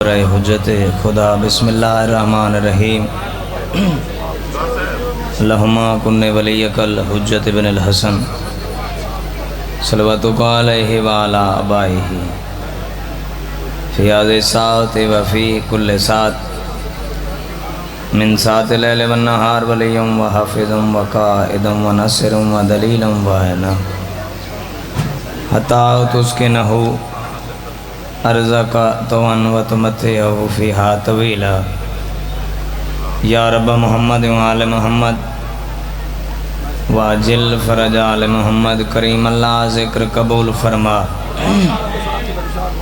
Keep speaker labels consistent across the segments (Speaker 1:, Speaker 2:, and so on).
Speaker 1: رہے حجت خدا بسم اللہ الرحمن الرحیم اللہم کن ولیک الحجت بن الحسن صلواتک علیہ وعلا آبائہ فی هذه الساعة وفی کل ساعة من ساعة اللیل والنہار ولی وحافظ وقائد ونصر ودلیل وعینا حتی تسکنہ ارزق توان و تمتعہ فیہا طویلا یا رب محمد و آل محمد واجل فرج آل محمد کریم اللہ ذکر قبول فرما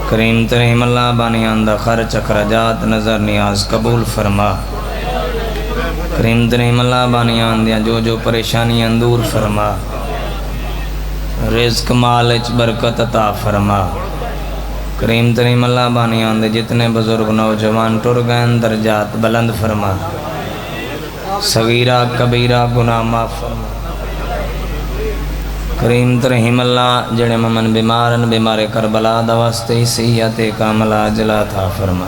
Speaker 1: کریم ترحیم اللہ بانیان دا خرچ اخراجات نظر نیاز قبول فرما کریم ترحیم اللہ بانیان دیا جو پریشانیاں دور فرما رزق مالچ برکت عطا فرما کریم تریم اللہ بانیان دے جتنے بزرگ نوجوان ٹر گئن درجات بلند فرما صغیرہ کبیرہ گناہ معاف فرما کریم تریم اللہ جڑے ممن بیمارن بیمار کربلا دواستے صحت کاملہ عاجلہ تھا فرما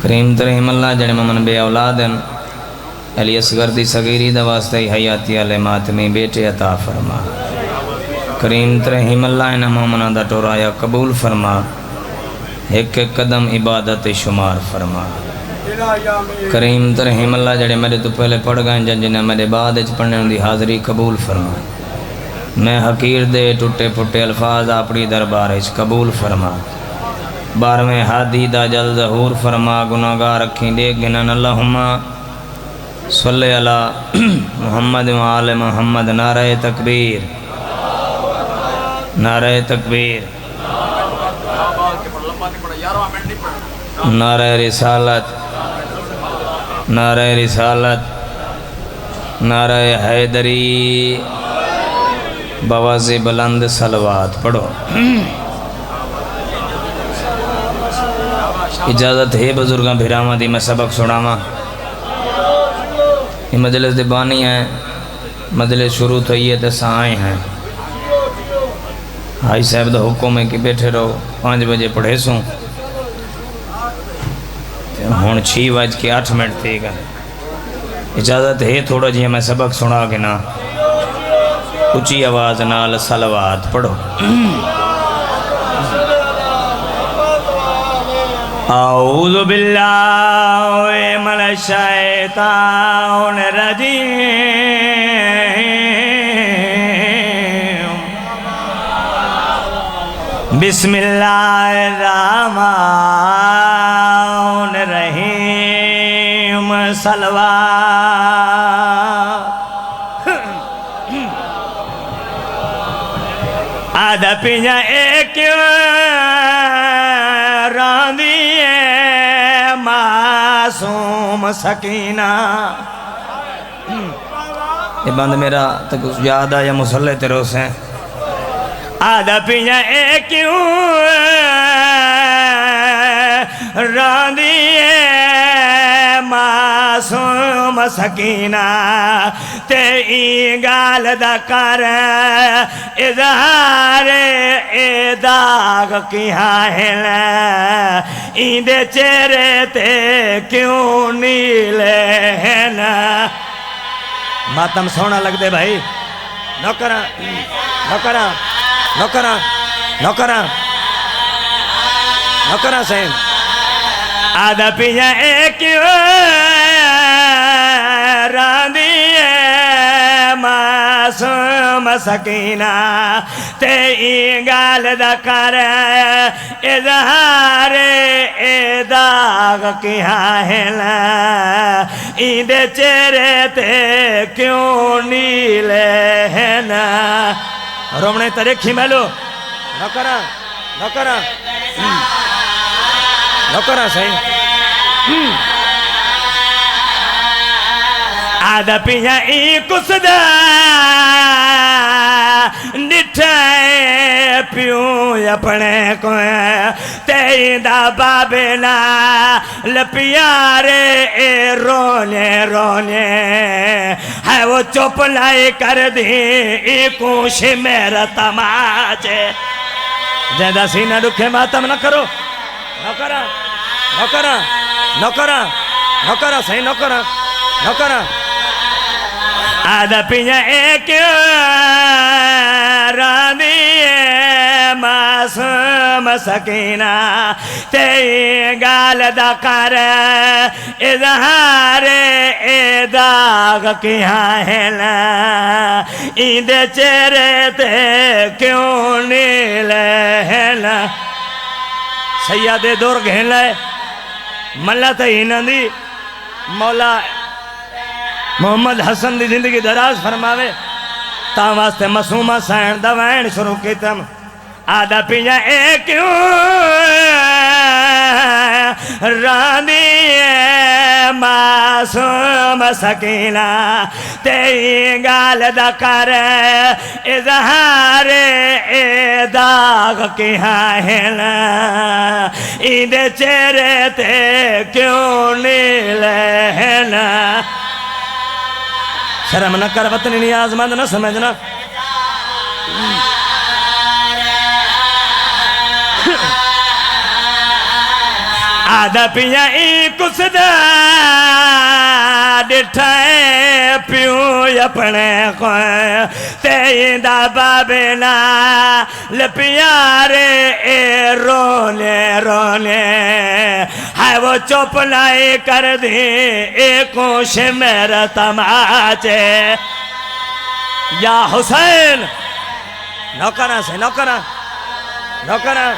Speaker 1: کریم تریم اللہ جڑے ممن بے اولادن علی اصغر دی صغیری دواستے حیاتی علی ماتمی بیٹے عطا فرما کریم ترحیم اللہ انہ مومنہ دا ٹورایا قبول فرما ایک ایک قدم عبادت شمار فرما کریم ترحیم اللہ جڑے میرے تو پہلے پڑھ گئے جنہیں میرے بعد اچھ پڑھنے دی حاضری قبول فرما میں حقیر دے ٹوٹے پھٹے الفاظ اپنی دربار اچھ قبول فرما بارہویں حادی دا جل ظہور فرما گناہگار رکھیں دے گنن اللہم صلی اللہ محمد و آل محمد نعرہ تکبیر نعرہ تکبیر نعرہ رسالت نعرہ رسالت نعرہ حیدری بواز بلند صلوات پڑھو اجازت ہے بزرگاں بھیراما دی میں سبق سناما یہ مجلس دبانی ہیں مجلس شروع تو یہ تسائیں ہیں بھائی صاحب دا حکم ہے کہ بیٹھے رہو 5 بجے پڑھے سوں ہون 6:08 تھے گا اجازت ہے تھوڑا جی میں سبق سنا کے نا اچھی آواز نال صلوات پڑھو اعوذ باللہ من الشیطان الرجیم بسم اللہ الرحمن الرحیم صلوات آدھا پیجا ایک راندی معصوم سکینہ یہ بند میرا تک یاد آیا مسلح تیرو سے آدھا پیجا ایک راندی معصوم سکینہ تے ای گال دا کر اظہار داغ کی حائل این دے چہرے تے کیوں نیلے ہیں ماتم سونا لگ دے بھائی نوکرہ نوکرہ نوکرہ نوکرہ نوکرہ سے آدھا پیجا ایک راندی معصوم سکینہ تے ای گال دا کر اظہار داغ کی حائل این دے چہرے تے کیوں نیلے ہیں رومنے تریکھی میلو نوکرہ نوکرہ نوکرہ صحیح آدھا پیجا ای کسدہ نٹھائے پیوں اپنے کوئے تیدہ بابنا لپیارے رونے رونے ہے وہ چپ لائی کر دی ای کوش میرا تماچے جیدہ سینہ رکھے ماتم نہ کرو نہ کرا نوکرا نوکرا نوکرا صحیح نوکرا نوکرا آدھا پیاں ایک رانی معصوم سکینہ تے گال دا کر اظہار داغ کیاں ہے نا ایندے چہرے تے کیوں نیل ہے نا سیاد دور گھن لائے ملہ تہینہ دی مولا محمد حسن دی زندگی دراز فرماوے تاں واسطے مسومہ سائن دوائن شروع کی تم آدھا پیاں ایک رانی معصوم سکینہ تے گال دا کر اظہار داغ کیاں ہے نا ایندے چہرے تے کیوں نیل ہے نا شرم نہ کر وطنی نیاز مند نہ سمجھنا آدھا پیاں کس دا ڈٹھائے پیوں اپنے کوئے تیندہ بابنا لپیارے رونے رونے ہے وہ چوپ لائی کر دی ایکوں شمر تماچے یا حسین نوکرہ سے نوکرہ نوکرہ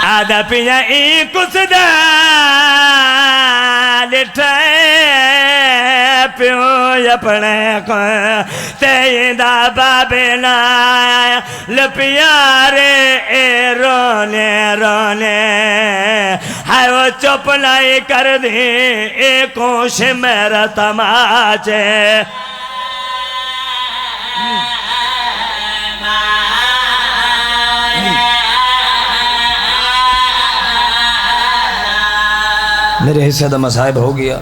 Speaker 1: آدھا پیاں کس دا لٹھائے پیوں اپنے کو تیندہ بابنا لپیارے رونے رونے ہے وہ چپ لائی کر دی ایکوں شمر تماچے میرے حصہ دا مصائب ہو گیا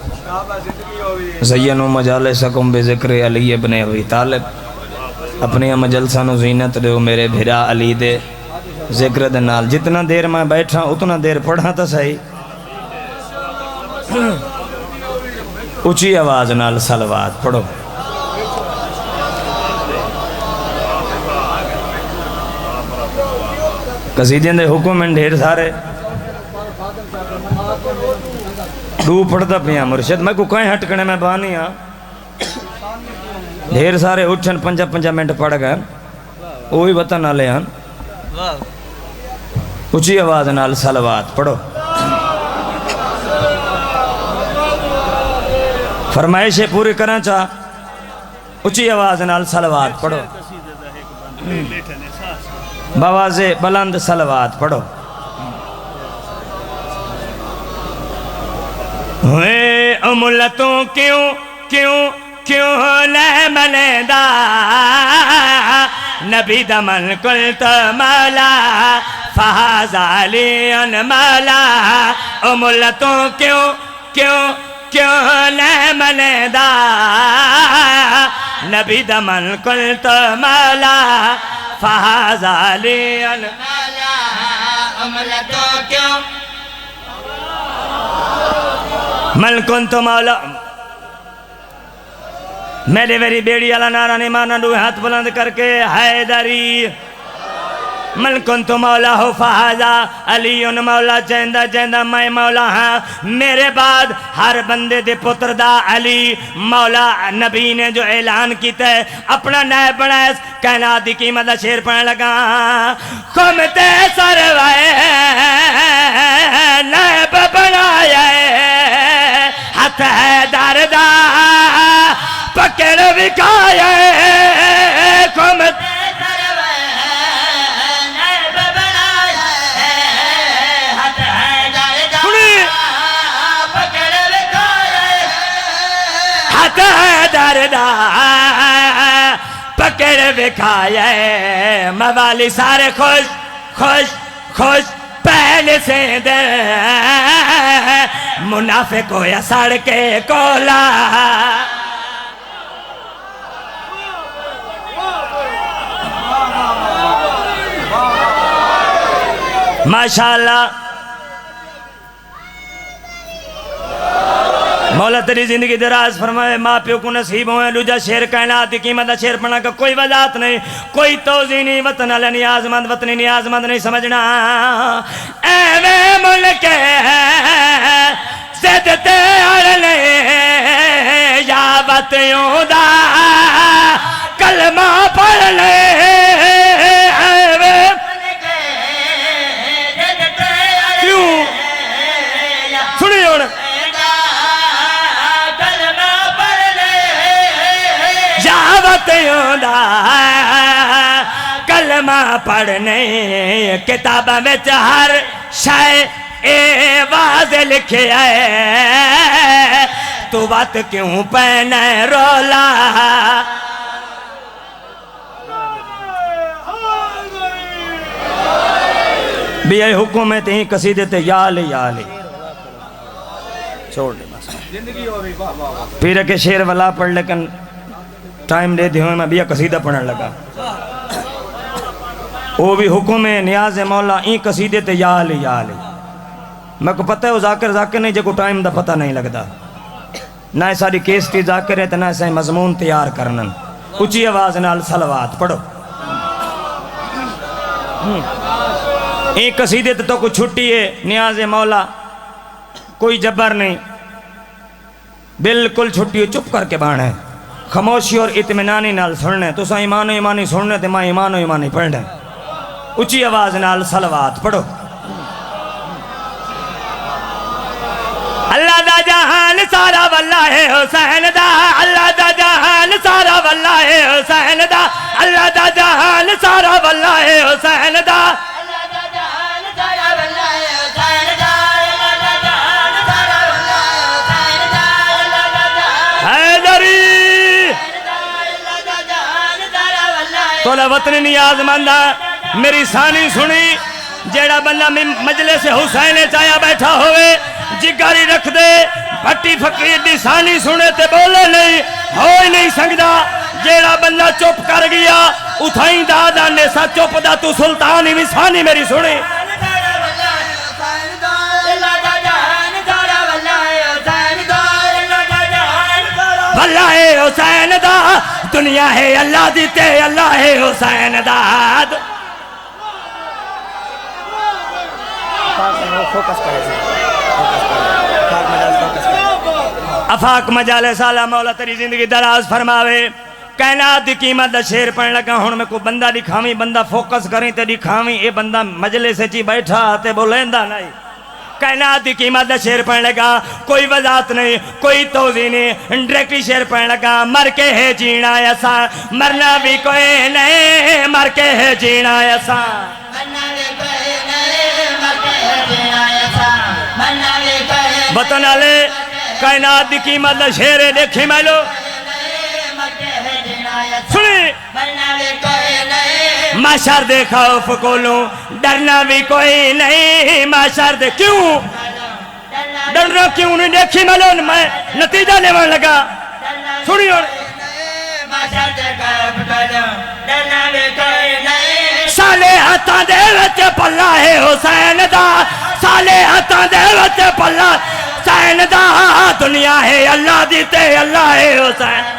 Speaker 1: زینو مجالسکم بذکر علی ابن ابی طالب اپنے مجلسہ نو زینت دے میرے بھرا علی دے ذکر دے نال جتنا دیر میں بیٹھا اتنا دیر پڑھا تا صحیح اچھی آواز نال صلوات پڑھو قصیدیں دے حکم ڈھیر سارے دو پڑھتا پیا مرشد میں کو کہیں ہٹکنے میں بانی ہاں ڈھیر سارے اٹھن 5 منٹ پڑھ گئے وہی وطن آلے ہاں اچھی آواز نال صلوات پڑھو فرمائشیں پوری کرنا چاہ اچھی آواز نال صلوات پڑھو بواز بلند صلوات پڑھو ہوئے املتوں کیوں لے ملیدہ نبی دمن کلت مالا فہاز علیان مالا املتوں کیوں لے ملیدہ نبی دمن کلت مالا فہاز علیان مالا املتوں کیوں من کنت مولا میرے ویری بیڑی علا نارا نیمانا دو ہاتھ بلند کر کے حیدری من کنت مولا ہو فہذا علیون مولا جیندہ میں مولا ہاں میرے بعد ہر بندے دے پتر دا علی مولا نبی نے جو اعلان کیتا ہے اپنا نائب بنائے کائنات دی قیمت دا شیر پڑھنے لگا کمتے سروائے نائب بنایا ہاتھ ہے دردہ پکڑ بکایا کمتے دردہ پکڑ بکھائے موالی سارے خوش پہلے سے دے منافق ہو یا سڑ کے کولا ماشاءاللہ مولا تیری زندگی دراز فرمائے، ماں پیو کو نصیب ہوئے دوجا شیر کائنات کی قیمت شیر پڑھنا کا کوئی وضاحت نہیں، کوئی توضیح نہیں، وطن علی نیاز مند وطنی نیاز مند نہیں سمجھنا۔ ایوے ملک زدتے اڑنے یا بتیوں دا کلمہ پڑھنے، ایوے کیوں سنی ہونا کلمہ پڑھنے کتابہ میں ہر شے اے واضح لکھے آئے، تو بات کیوں پہنے رولا۔ بھی اے حکومت ہی قصیدے تے یا علی چھوڑ دے بس پھر کہ شیر والا پڑھ لیکن ٹائم دے دی ہوئے میں بھی قصیدہ پڑھنے لگا، وہ بھی حکم نیاز مولا این قصیدے تے یا علی میں کو پتہ ہے وہ ذاکر نہیں جے کو ٹائم دا پتہ نہیں لگتا، نہ ساری کیسٹی ذاکر ہے تو نہ ساری مضمون تیار کرنن، اچھی آواز نال صلوات پڑھو۔ این قصیدے تے تو کوئی چھٹی ہے نیاز مولا، کوئی جبر نہیں، بالکل چھٹی ہے، چپ کر کے بانا ہے، خاموشی اور اطمینانی نال سننے، تو سا ایمان و ایمانی سننے تے ماں ایمان و ایمانی پڑھنے، اچھی آواز نال صلوات پڑھو۔ اللہ دا جہان سارا واللہ حسین دا، اللہ دا جہان سارا واللہ حسین دا، اللہ دا جہان سارا واللہ حسین دا، تولا وطن نیاز مندہ میری ثانی سنی، جیڑا بندہ مجلس حسین چایا بیٹھا ہوئے جگاری رکھ دے، بھٹی فقیر دی ثانی سنے تے بولے نہیں ہوئی نہیں سکتا، جیڑا بندہ چپ کر گیا اتھائیں دادا نے سا چپ دا تو سلطانی بھی ثانی میری سنی۔ واللہ حسین دا دنیا ہے اللہ دیتے، اللہ ہے حسین داد۔ افاق مجالس آلہ مولا تیری زندگی دراز فرماوے، کائنات دی قیمت دا شیر پڑھنے لگا، ہون میں کو بندہ دکھاویں، بندہ فوکس کریں تے دکھاویں، اے بندہ مجلس چی بیٹھا تے بولیندہ نہیں، کائنات دی قیمت دا شیر پڑھنے لگا، کوئی وضاحت نہیں، کوئی توضیح نہیں، ڈائریکٹلی شیر پڑھنے لگا، مر کے ہے جینا ایسا، مرنا بھی کوئی نہیں، مر کے ہے جینا ایسا، وطن علی کائنات دی قیمت دا شیر ہے، دیکھیں میں لو سنی، معاشر دے خوف کولوں ڈرنا بھی کوئی نہیں، معاشر دے کیوں ڈرنا کیوں نہیں، دیکھی ملون میں نتیجہ لیوان لگا سنی اور صالحاتاں دے وچ پلہ ہے حسین دا، صالحاتاں دے وچ پلہ حسین دا، دنیا ہے اللہ دیتے اللہ ہے حسین۔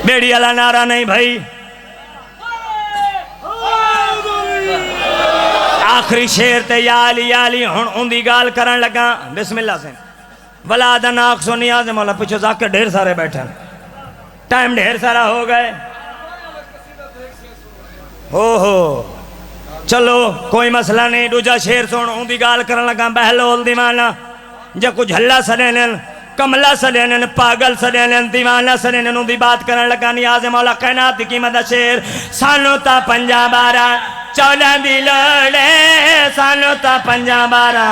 Speaker 1: بیڑی اللہ نعرہ نہیں بھائی، آخری شیر تے یا علی ہن اندی گال کرن لگا، بسم اللہ سے ولادہ ناقص و نیاز مولا، پچھو ذاکر ڈھیر سارے بیٹھے ٹائم ڈھیر سارا ہو گئے، ہو چلو کوئی مسئلہ نہیں، دوجا شیر سن اندی گال کرن لگا، بہلول دیوانا جا کچھ ہلا سنینن کملہ سنینن پاگل سنینن دیوانا سنینن اندی بات کرن لگا، نیاز مولا کائنات کی مدد شیر، سانو تا پنجا بارہ 14 دی لڑے، سانو تا پنجا بارہ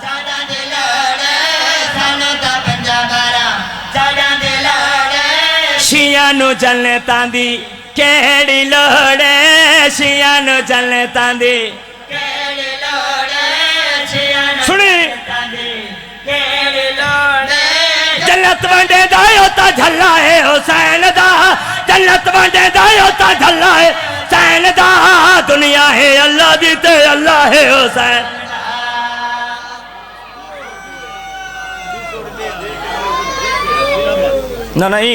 Speaker 1: 14 دی لڑے، سانو تا پنجا بارہ 14 دی لڑے، شیعہ نو چلنے تان دی کیڑی لڑے، شیعہ نو چلنے تان دی کیڑی لڑے، شیعہ نو چلنے تان دی کیڑی لڑے، جنت ونڈے دا ہوتا جھلا ہے حسین دا جنت ونڈے دا ہوتا جھلا ہے حسین دا دنیا ہے اللہ دی تے اللہ ہے حسین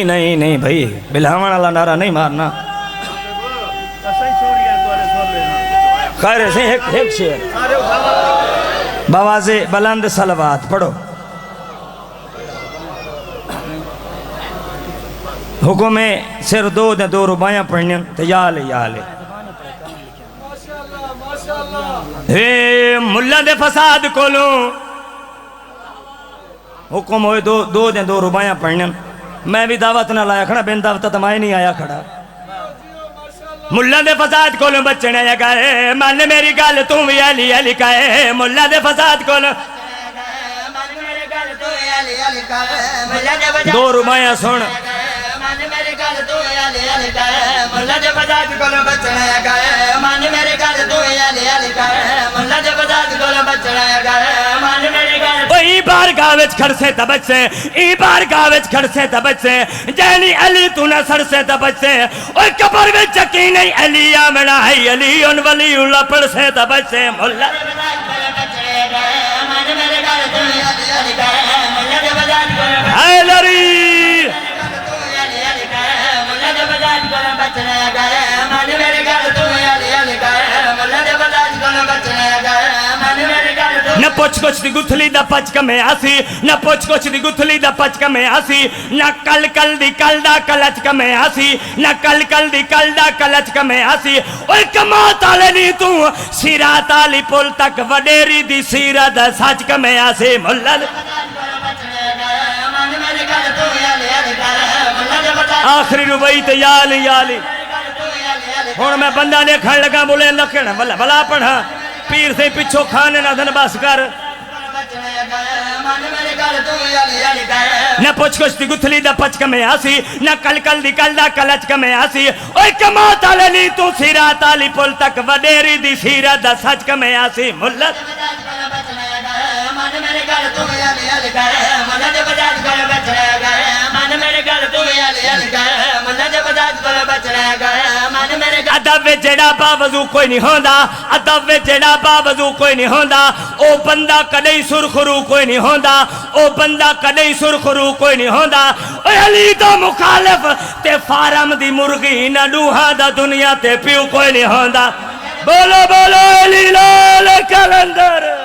Speaker 1: نہیں بھائی بلہاون اللہ نعرہ نہیں مارنا خیر سے ایک شعر بواز بلند صلوات پڑھو حکم سر دو دے دو ربائیاں پڑھنے تو یا لے ملہ دے فساد کولوں حکم ہوئے دو دے دو ربائیاں پڑھنے میں بھی دعوت نہ لایا کھڑا بین دعوت تو میں نہیں آیا کھڑا ملہ دے فساد کولوں بچنے آیا گئے مان میری گال تم بھی علی کہے ملہ دے فساد کولوں دو ربائیاں سن ای بار گاوچ کھڑ سے تبچ سے ای بار گاوچ کھڑ سے تبچ سے جینی علی تو نہ سر سے تبچ سے اوہ کبر میں چکی نہیں علی آمنا ہے علی ان ولی اللہ پڑ سے تبچ سے ملہ اے لری نہ پوچھ کچھ دی گتھلی دا پچک میں آسی نہ پوچھ کچھ دی گتھلی دا پچک میں آسی نہ کل دی کل دا کلچک میں آسی نہ کل دی کل دا کلچک میں آسی اوہ کمات آلے نی تو سیرات آلی پل تک وڈیری دی سیرت سچک میں آسی ملل آخری ربعیت یالی ہون میں بندہ نے کھڑ لگا بولے لکھن بلا پڑھا پیر سے پچھو کھانے نہ دھن باس کر نہ پوچھ کچھ دی گتھلی دا پچک میں آسی نہ کل دی کل دا کلچک میں آسی اوہ کمات آلے لی تو سیرات آلی پل تک وڈیری دی سیرت دا سچک میں آسی ملت ادب جڑا باوضو کوئی نہیں ہوندا ادب جڑا باوضو کوئی نہیں ہوندا او بندہ کدی سرخرو کوئی نہیں ہوندا او بندہ کدی سرخرو کوئی نہیں ہوندا اے علی دا مخالف تے فارم دی مرغی نہ ڈوہا دا دنیا تے پیو کوئی نہیں ہوندا بولو علی لال کلندر